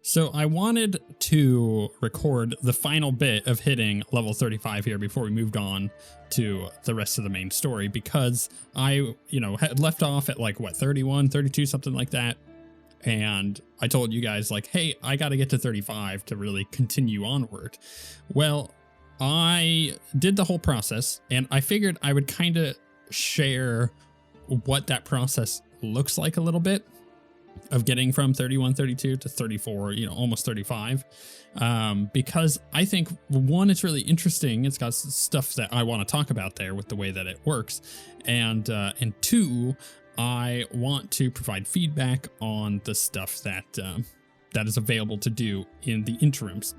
So I wanted to record the final bit of hitting level 35 here before we moved on to the rest of the main story, because I, had left off at like, 31, 32, something like that. And I told you guys like, hey, I got to get to 35 to really continue onward. Well, I did the whole process and I figured I would kind of share what that process looks like a little bit, of getting from 31, 32 to 34, almost 35. Because I think, one, it's really interesting. It's got stuff that I want to talk about there with the way that it works. And two, I want to provide feedback on the stuff that that is available to do in the interims.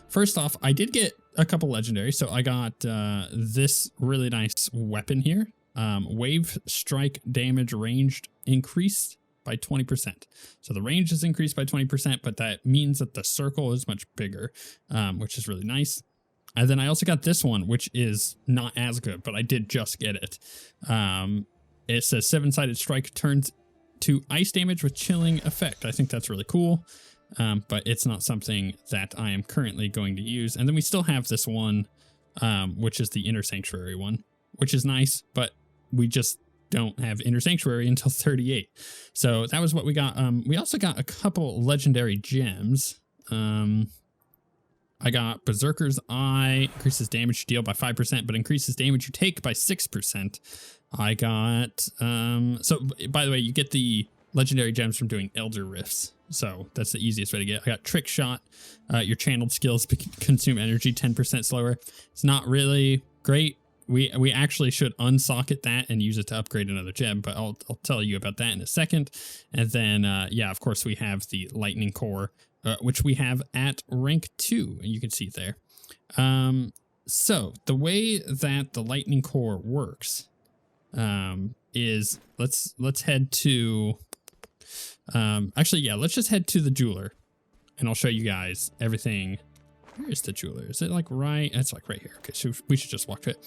First off, I did get a couple legendaries. So I got this really nice weapon here. Wave strike damage ranged increased by 20%. So the range is increased by 20%, but that means that the circle is much bigger, which is really nice. And then I also got this one, which is not as good, but I did just get it. It says 7-sided strike turns to ice damage with chilling effect. I think that's really cool, but it's not something that I am currently going to use. And then we still have this one, which is the Inner Sanctuary one, which is nice, but we just don't have Inner Sanctuary until 38. So that was what we got. We also got a couple legendary gems. I got Berserker's Eye, increases damage you deal by 5%, but increases damage you take by 6%. I got, so by the way, you get the legendary gems from doing Elder Rifts. So that's the easiest way to get. I got Trick Shot. Your channeled skills consume energy 10% slower. It's not really great. We actually should unsocket that and use it to upgrade another gem, but I'll tell you about that in a second. And then, yeah, of course, we have the Lightning Core, which we have at rank 2, and you can see it there. So the way that the Lightning Core works is let's head to, actually, yeah, let's just head to the jeweler, and I'll show you guys everything. Where is the jeweler? Is it like right? It's like right here. Okay, so we should just walk to it.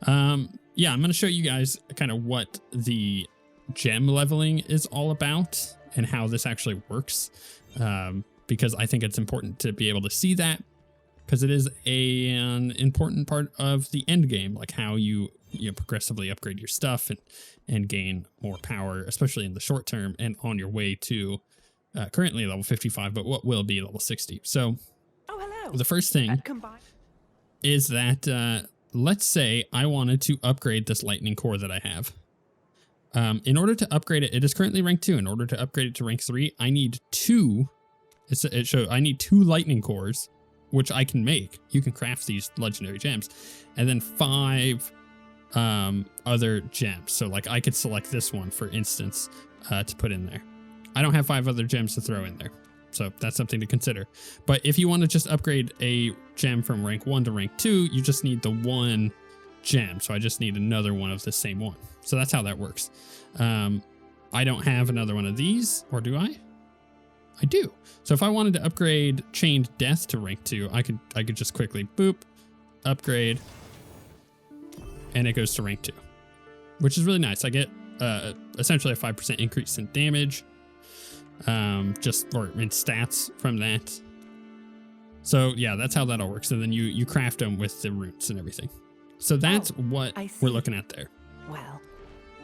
Yeah, I'm going to show you guys kind of what the gem leveling is all about and how this actually works. Because I think it's important to be able to see that, because it is an important part of the end game, like how you progressively upgrade your stuff and gain more power, especially in the short term and on your way to currently level 55, but what will be level 60. So the first thing is that, let's say I wanted to upgrade this Lightning Core that I have. In order to upgrade it, it is currently rank 2. In order to upgrade it to rank 3, I need I need 2 Lightning Cores, which I can make. You can craft these legendary gems, and then 5 other gems. So like I could select this one, for instance, to put in there. I don't have 5 other gems to throw in there. So that's something to consider. But if you want to just upgrade a gem from rank 1 to rank 2, you just need the 1 gem. So I just need another one of the same one. So that's how that works. I don't have another one of these, or do I? I do. So if I wanted to upgrade Chained Death to rank 2, I could just quickly boop, upgrade, and it goes to rank 2, which is really nice. I get essentially a 5% increase in damage. Or in stats from that. So yeah, that's how that all works. And then you craft them with the roots and everything. So that's what we're looking at there. Well,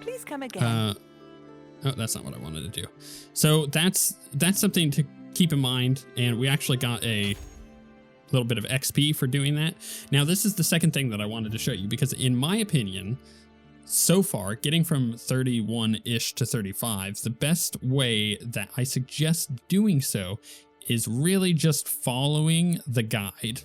please come again. Oh, that's not what I wanted to do. So that's something to keep in mind. And we actually got a little bit of XP for doing that. Now, this is the second thing that I wanted to show you, because in my opinion, so far, getting from 31-ish to 35, the best way that I suggest doing so is really just following the guide.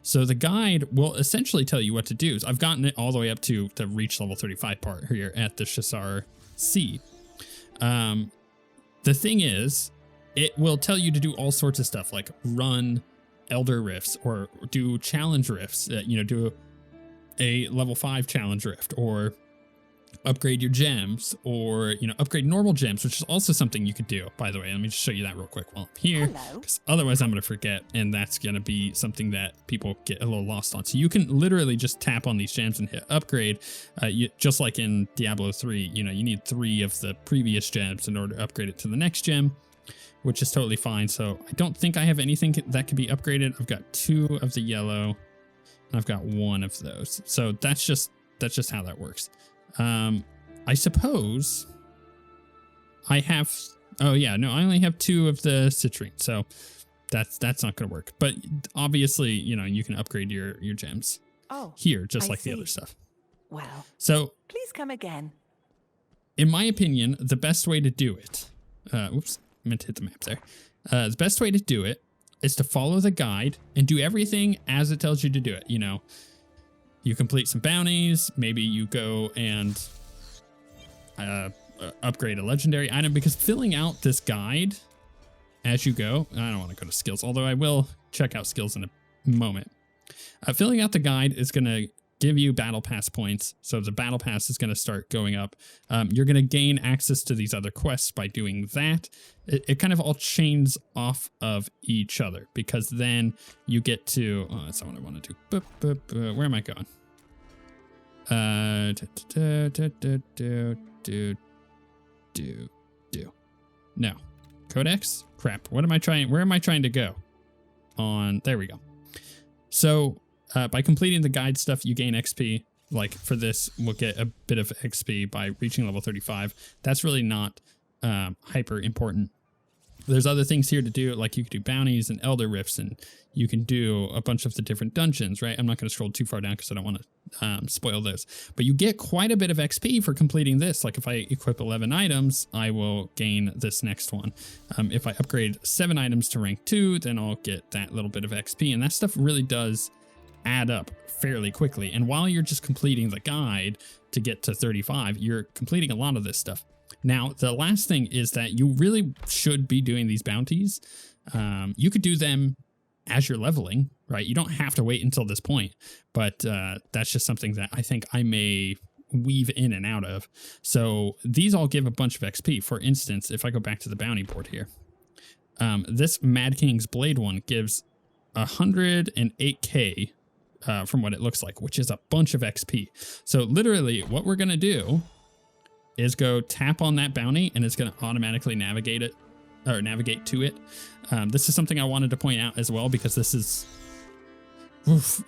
So the guide will essentially tell you what to do. I've gotten it all the way up to the reach level 35 part here at the Shasar Sea. The thing is, it will tell you to do all sorts of stuff, like run Elder Rifts or do challenge rifts, do a level 5 challenge rift, or upgrade your gems, or, you know, upgrade normal gems, which is also something you could do, by the way. Let me just show you that real quick while I'm here, because otherwise I'm going to forget, and that's going to be something that people get a little lost on. So you can literally just tap on these gems and hit upgrade, just like in Diablo 3, you know, you need 3 of the previous gems in order to upgrade it to the next gem, which is totally fine. So I don't think I have anything that can be upgraded. I've got 2 of the yellow, and I've got 1 of those. So that's just how that works. I suppose I have, oh yeah, no, I only have 2 of the citrine, so that's not going to work. But obviously, you know, you can upgrade your gems here, just like the other stuff. Well, so please come again. In my opinion, the best way to do it, oops, I meant to hit the map there. The best way to do it is to follow the guide and do everything as it tells you to do it. You know, you complete some bounties, maybe you go and upgrade a legendary item, because filling out this guide as you go, I don't want to go to skills, although I will check out skills in a moment. Filling out the guide is going to give you battle pass points. So the battle pass is going to start going up. You're going to gain access to these other quests by doing that. It kind of all chains off of each other, because then you get to, oh, that's not what I want to do. Where am I going? No. Codex? Crap. What am I trying? Where am I trying to go? There we go. So by completing the guide stuff, you gain XP. Like for this, we'll get a bit of XP by reaching level 35. That's really not hyper important. There's other things here to do, like you can do bounties and elder rifts, and you can do a bunch of the different dungeons, right? I'm not going to scroll too far down because I don't want to spoil those. But you get quite a bit of XP for completing this. Like if I equip 11 items, I will gain this next one. If I upgrade 7 items to rank 2, then I'll get that little bit of XP. And that stuff really does add up fairly quickly. And while you're just completing the guide to get to 35, you're completing a lot of this stuff. Now, the last thing is that you really should be doing these bounties. You could do them as you're leveling, right? You don't have to wait until this point, but that's just something that I think I may weave in and out of. So these all give a bunch of XP. For instance, if I go back to the bounty board here, this Mad King's Blade one gives 108k from what it looks like, which is a bunch of XP. So literally what we're going to do is go tap on that bounty, and it's going to automatically navigate to it. This is something I wanted to point out as well, because this is,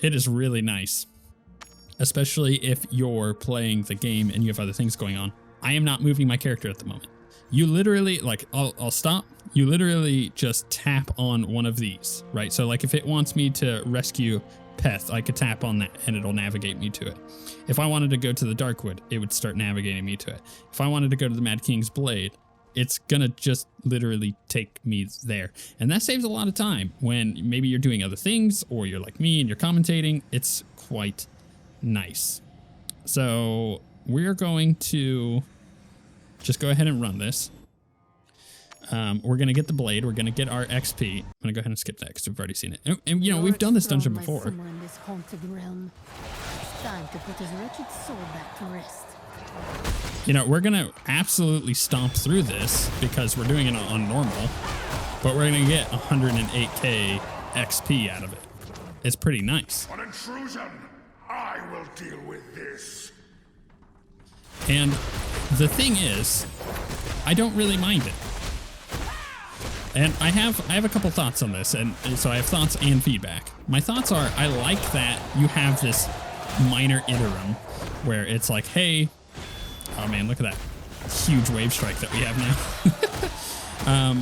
it is really nice, especially if you're playing the game and you have other things going on. I am not moving my character at the moment. You literally, like, I'll stop. You literally just tap on one of these, right? So like if it wants me to rescue Peth, I could tap on that and it'll navigate me to it. If I wanted to go to the Darkwood, it would start navigating me to it. If I wanted to go to the Mad King's Blade, it's gonna just literally take me there. And that saves a lot of time when maybe you're doing other things, or you're like me and you're commentating. It's quite nice. So we're going to just go ahead and run this. We're going to get the blade. We're going to get our XP. I'm going to go ahead and skip that because we've already seen it. And you know, we've done this dungeon before. In this haunted realm. It's time to put his wretched soul back to rest. You know, we're going to absolutely stomp through this because we're doing it on normal, but we're going to get 108k XP out of it. It's pretty nice. An intrusion! I will deal with this. And the thing is, I don't really mind it. And I have a couple thoughts on this, and so I have thoughts and feedback. My thoughts are, I like that you have this minor interim where it's like, hey, oh man, look at that huge wave strike that we have now.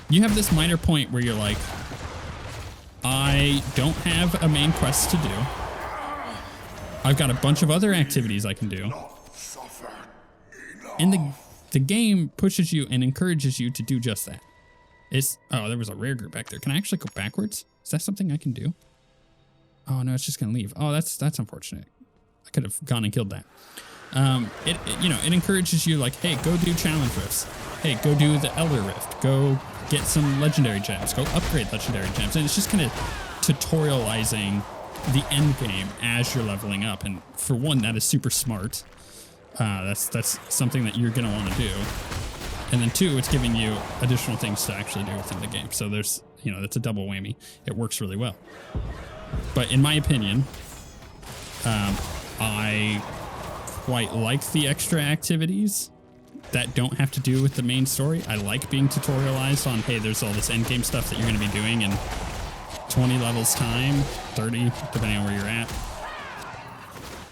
You have this minor point where you're like, I don't have a main quest to do. I've got a bunch of other activities I can do. And the game pushes you and encourages you to do just that. Oh, there was a rare group back there. Can I actually go backwards? Is that something I can do? Oh no, it's just gonna leave. Oh, that's unfortunate. I could have gone and killed that. It encourages you, like, hey, go do challenge rifts. Hey, go do the Elder Rift. Go get some legendary gems. Go upgrade legendary gems. And it's just kind of tutorializing the end game as you're leveling up. And for one, that is super smart. That's something that you're going to want to do. And then 2, it's giving you additional things to actually do within the game. So there's, that's a double whammy. It works really well. But in my opinion, I quite like the extra activities that don't have to do with the main story. I like being tutorialized on, hey, there's all this endgame stuff that you're going to be doing in 20 levels time, 30, depending on where you're at.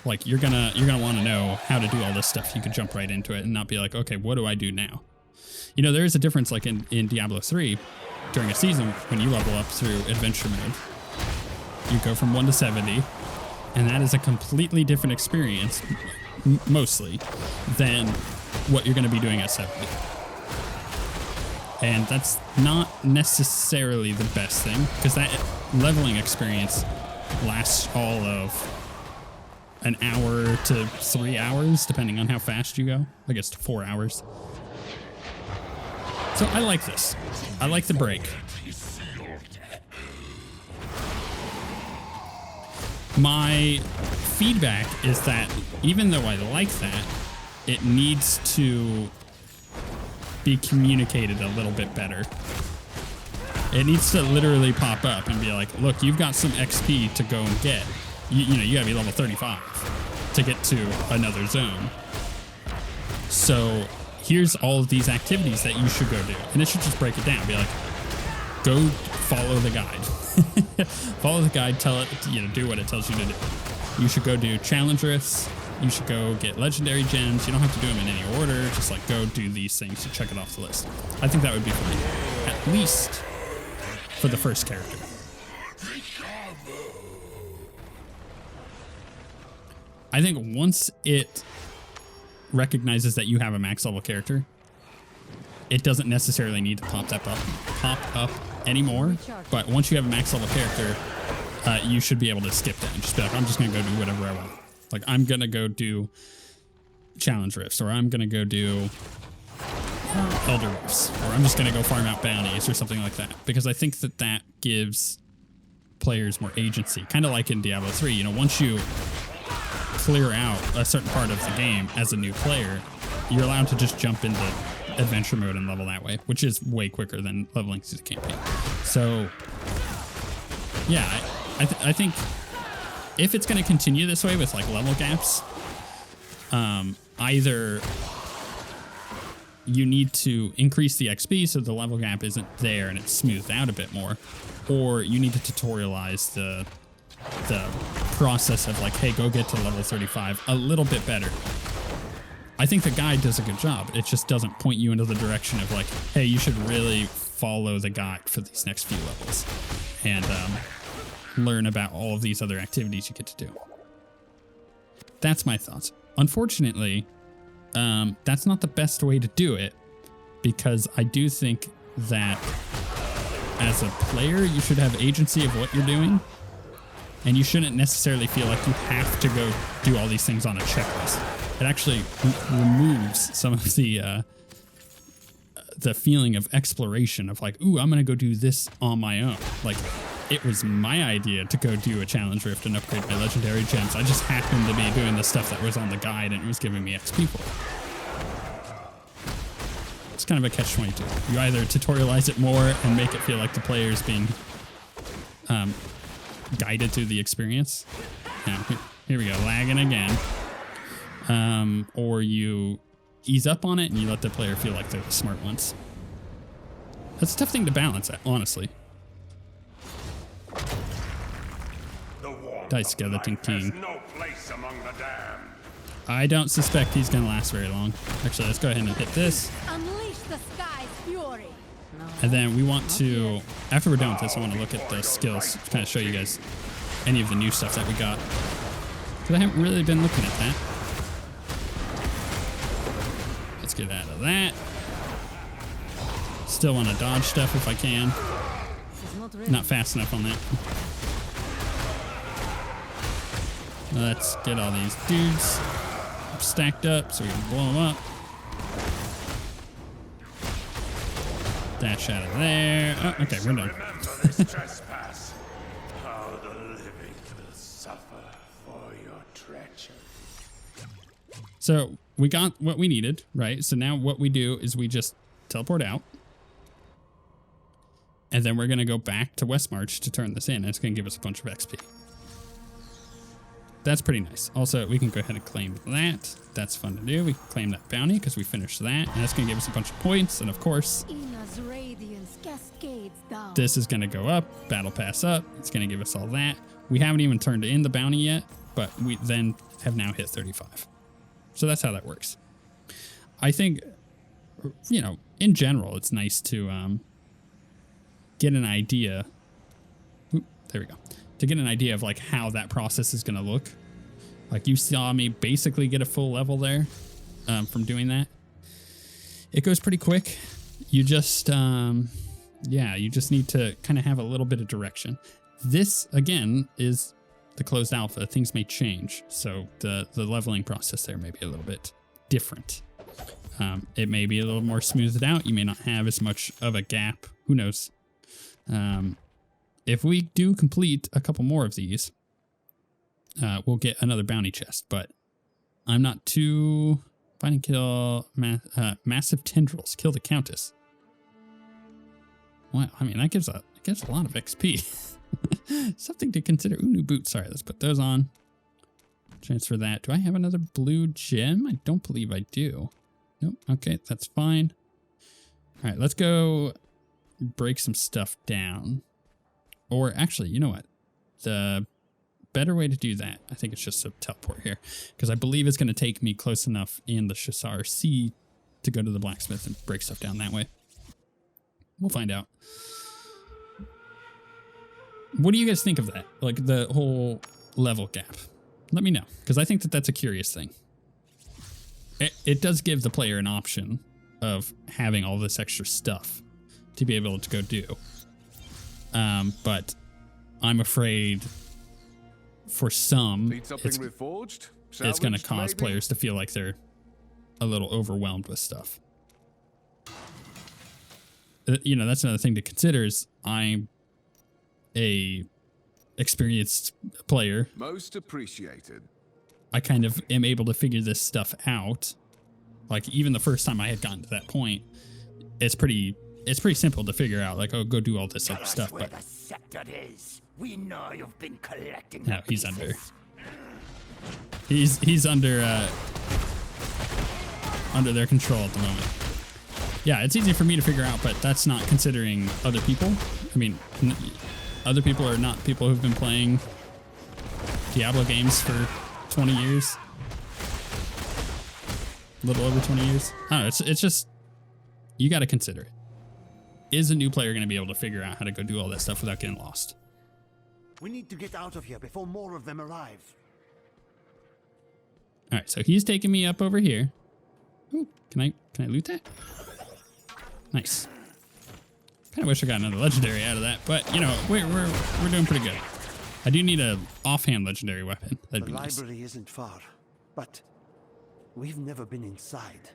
Like, you're gonna want to know how to do all this stuff. You can jump right into it and not be like, okay, what do I do now? There is a difference, like in Diablo 3, during a season, when you level up through adventure mode, you go from 1 to 70, and that is a completely different experience, mostly, than what you're going to be doing at 70. And that's not necessarily the best thing, because that leveling experience lasts all of an hour to 3 hours, depending on how fast you go. I guess to 4 hours. So I like this. I like the break. My feedback is that even though I like that, it needs to be communicated a little bit better. It needs to literally pop up and be like, look, you've got some XP to go and get. You gotta be level 35 to get to another zone. So here's all of these activities that you should go do. And it should just break it down. Be like, go follow the guide. Follow the guide, tell it, do what it tells you to do. You should go do challenge rifts. You should go get legendary gems. You don't have to do them in any order. Just like go do these things to check it off the list. I think that would be fine. At least for the first character. I think once it recognizes that you have a max level character, it doesn't necessarily need to pop up anymore. But once you have a max level character, you should be able to skip that and just be like, I'm just going to go do whatever I want. Like, I'm going to go do challenge rifts, or I'm going to go do elder rifts, or I'm just going to go farm out bounties or something like that. Because I think that that gives players more agency. Kind of like in Diablo 3, once you clear out a certain part of the game as a new player, you're allowed to just jump into adventure mode and level that way, which is way quicker than leveling through the campaign. So yeah, I think if it's going to continue this way with like level gaps, either you need to increase the XP so the level gap isn't there and it's smoothed out a bit more, or you need to tutorialize the process of like, hey, go get to level 35 a little bit better. I think the guide does a good job. It just doesn't point you into the direction of like, hey, you should really follow the guide for these next few levels and learn about all of these other activities you get to do. That's my thoughts. Unfortunately, that's not the best way to do it, because I do think that as a player, you should have agency of what you're doing. And you shouldn't necessarily feel like you have to go do all these things on a checklist. It actually removes some of the feeling of exploration of like, ooh, I'm going to go do this on my own. Like, it was my idea to go do a challenge rift and upgrade my legendary gems. I just happened to be doing the stuff that was on the guide and it was giving me XP for it. It's kind of a catch-22. You either tutorialize it more and make it feel like the player's being guided through the experience. Now, here we go, lagging again. Or you ease up on it and you let the player feel like they're the smart ones. That's a tough thing to balance, honestly. Dice Skeleton King. No place among the damned. I don't suspect he's going to last very long. Actually, let's go ahead and hit this. Unleash the sky's fury. And then we want to, after we're done with this, I want to look at the skills to kind of show you guys any of the new stuff that we got. Because I haven't really been looking at that. Let's get out of that. Still want to dodge stuff if I can. Not fast enough on that. Let's get all these dudes stacked up so we can blow them up. Dash out of there. Oh, okay, we're done. How the living will suffer for your treachery. So we got what we needed, right? So now what we do is we just teleport out. And then we're going to go back to Westmarch to turn this in. And it's going to give us a bunch of XP. That's pretty nice. Also, we can go ahead and claim that. That's fun to do. We can claim that bounty because we finished that. And that's going to give us a bunch of points. And of course, Ina's radiance cascades down. this is going to go up. Battle Pass up. It's going to give us all that. We haven't even turned in the bounty yet, but we then have now hit 35. So that's how that works. I think, you know, in general, it's nice to get an idea. Oop, there we go. To get an idea of like how that process is going to look. Like you saw me basically get a full level there from doing that. It goes pretty quick. You just, yeah, you just need to kind of have a little bit of direction. This, again, is the closed alpha. Things may change. So the leveling process there may be a little bit different. It may be a little more smoothed out. You may not have as much of a gap. Who knows? If we do complete a couple more of these, we'll get another bounty chest, but I'm not too... Find and kill massive tendrils. Kill the Countess. Wow, I mean, that gives a lot of XP. Something to consider. Ooh, new boots. Sorry, let's put those on. Transfer that. Do I have another blue gem? I don't believe I do. Nope. Okay, that's fine. All right, let's go break some stuff down. Or actually, you know what? The better way to do that, I think it's just to teleport here. Because I believe it's going to take me close enough in the Shasar Sea to go to the blacksmith and break stuff down that way. We'll find out. What do you guys think of that? Like the whole level gap? Let me know. Because I think that that's a curious thing. It does give the player an option of having all this extra stuff to be able to go do. But I'm afraid for some, it's going to cause players to feel like they're a little overwhelmed with stuff. You know, that's another thing to consider is I'm a experienced player. Most appreciated. I kind of am able to figure this stuff out. Like even the first time I had gotten to that point, it's pretty simple to figure out. Like, oh, go do all this other stuff. But the scepter is. We know you've been collecting. No, he's under. He's under their control at the moment. Yeah, it's easy for me to figure out, but that's not considering other people. I mean, other people are not people who've been playing Diablo games for 20 years. A little over 20 years. I don't know, it's just, you got to consider it. Is a new player going to be able to figure out how to go do all that stuff without getting lost? We need to get out of here before more of them arrive. All right, so he's taking me up over here. Ooh, can I loot that? Nice. Kind of wish I got another legendary out of that, but you know, we're doing pretty good. I do need a offhand legendary weapon. That'd be nice. The library isn't far, but we've never been inside.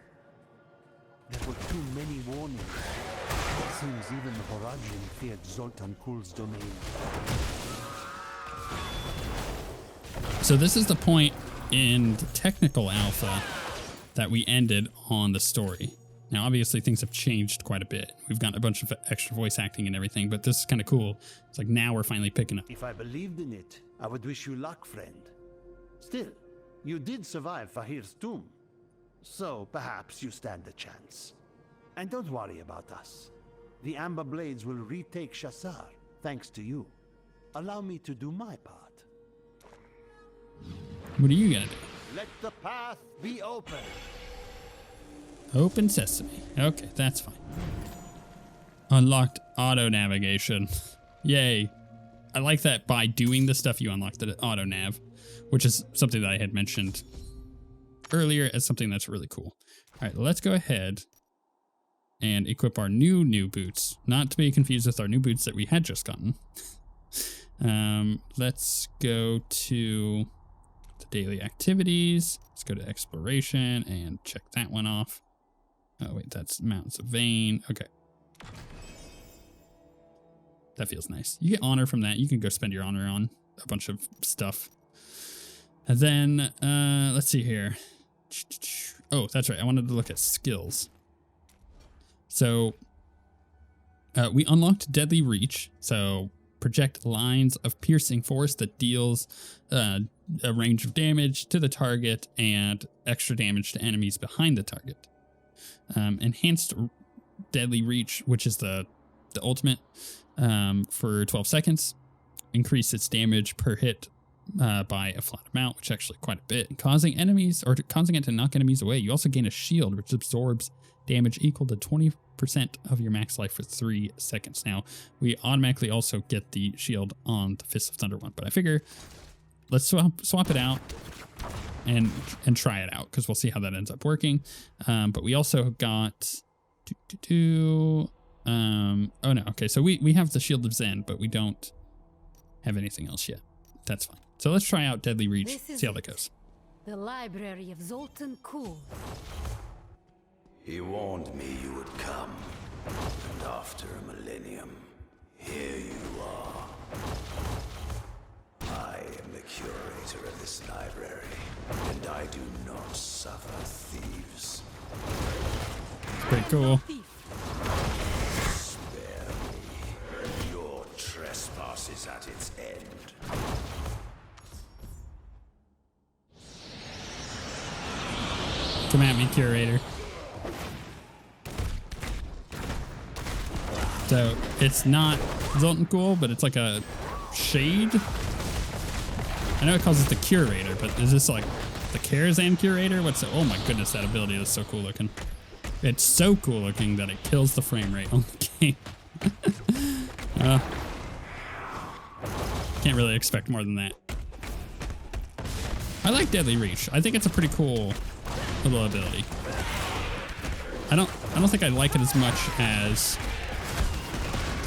There were too many warnings. It seems even the Horagian feared Zoltun Kulle's domain. So this is the point in the technical alpha that we ended on the story. Now, obviously, things have changed quite a bit. We've got a bunch of extra voice acting and everything, but this is kind of cool. It's like now we're finally picking up. If I believed in it, I would wish you luck, friend. Still, you did survive Fahir's tomb, so perhaps you stand a chance. And don't worry about us. The Amber Blades will retake Shasar, thanks to you. Allow me to do my part. What are you gonna do? Let the path be open. Open sesame. Okay, that's fine. Unlocked auto navigation. Yay. I like that by doing the stuff you unlock the auto nav, which is something that I had mentioned earlier as something that's really cool. All right, let's go ahead and equip our new boots, not to be confused with our new boots that we had just gotten. Let's go to the daily activities. Let's go to exploration and check that one off. Oh wait, that's Mountains of Vain. Okay. That feels nice. You get honor from that. You can go spend your honor on a bunch of stuff. And then, let's see here. Oh, that's right. I wanted to look at skills. So we unlocked Deadly Reach. So project lines of piercing force that deals a range of damage to the target and extra damage to enemies behind the target. Enhanced Deadly Reach, which is the ultimate, for 12 seconds. Increase its damage per hit by a flat amount, which is actually quite a bit, causing it to knock enemies away. You also gain a shield, which absorbs damage equal to 20% of your max life for 3 seconds. Now, we automatically also get the shield on the Fist of Thunder one, but I figure let's swap it out and try it out, because we'll see how that ends up working. But we also got oh no, okay, so we have the Shield of Zen, but we don't have anything else yet. That's fine. So let's try out Deadly Reach, see how that goes. The Library of Zoltun Kulle. He warned me you would come, and after a millennium, here you are. I am the curator of this library, and I do not suffer thieves. Pretty cool. Spare me. Your trespass is at its end. Come at me, curator. So it's not Zoltun Kulle, but it's like a shade. I know it calls it the curator, but is this like the Karazhan curator? What's it? Oh my goodness, that ability is so cool looking. It's so cool looking that it kills the frame rate on the game. Can't really expect more than that. I like Deadly Reach. I think it's a pretty cool little ability. I don't think I like it as much as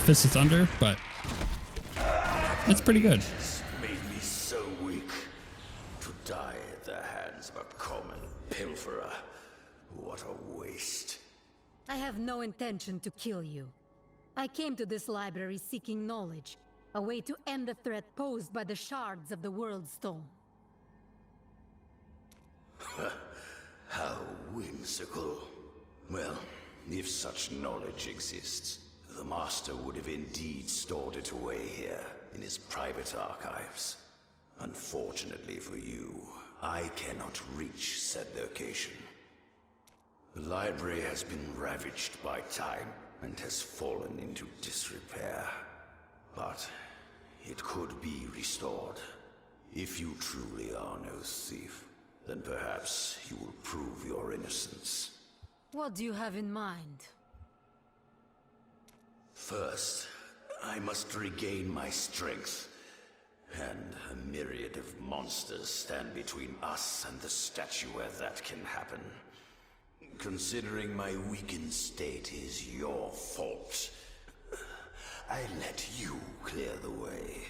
Fist of Thunder, but it's pretty good. Made me so weak to die at the hands of a common pilferer. What a waste. I have no intention to kill you. I came to this library seeking knowledge, a way to end the threat posed by the shards of the World Stone. How whimsical. Well, if such knowledge exists, the Master would have indeed stored it away here, in his private archives. Unfortunately for you, I cannot reach said location. The library has been ravaged by time, and has fallen into disrepair. But it could be restored. If you truly are no thief, then perhaps you will prove your innocence. What do you have in mind? First, I must regain my strength, and a myriad of monsters stand between us and the statue where that can happen. Considering my weakened state is your fault, I let you clear the way.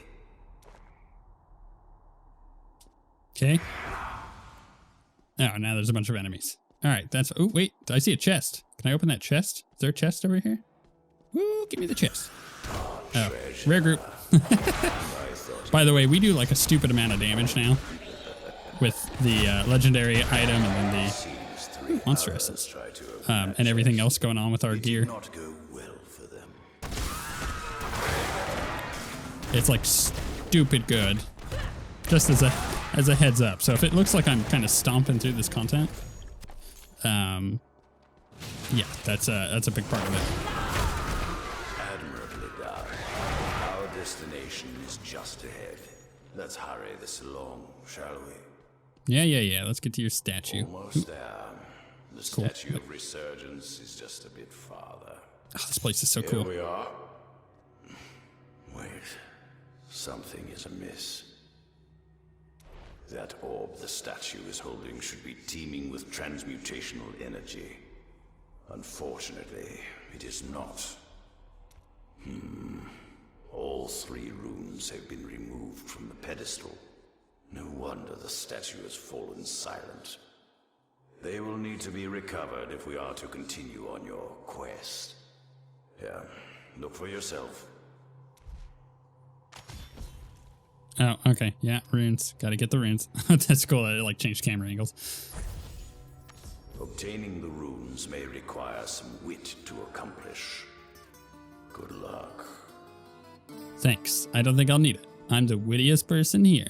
Okay. Oh, now there's a bunch of enemies. All right, that's... Oh, wait. I see a chest. Can I open that chest? Is there a chest over here? Woo, give me the chest. Oh, rare group. By the way, we do like a stupid amount of damage now with the legendary item and then the monster essence and everything else going on with our gear. It's like stupid good. Just as a heads up. So if it looks like I'm kind of stomping through this content, yeah, that's a big part of it. Admirably done. Our destination is just ahead. Let's hurry this along, shall we? Yeah. Let's get to your statue. Almost there. The statue of resurgence is just a bit farther. Oh, this place is so cool. Here we are. Wait. Something is amiss. That orb the statue is holding should be teeming with transmutational energy. Unfortunately, it is not. All 3 runes have been removed from the pedestal. No wonder the statue has fallen silent. They will need to be recovered if we are to continue on your quest. Yeah, look for yourself. Oh, okay. Yeah, runes. Gotta get the runes. That's cool. I like changed camera angles. Obtaining the runes may require some wit to accomplish. Good luck. Thanks. I don't think I'll need it. I'm the wittiest person here.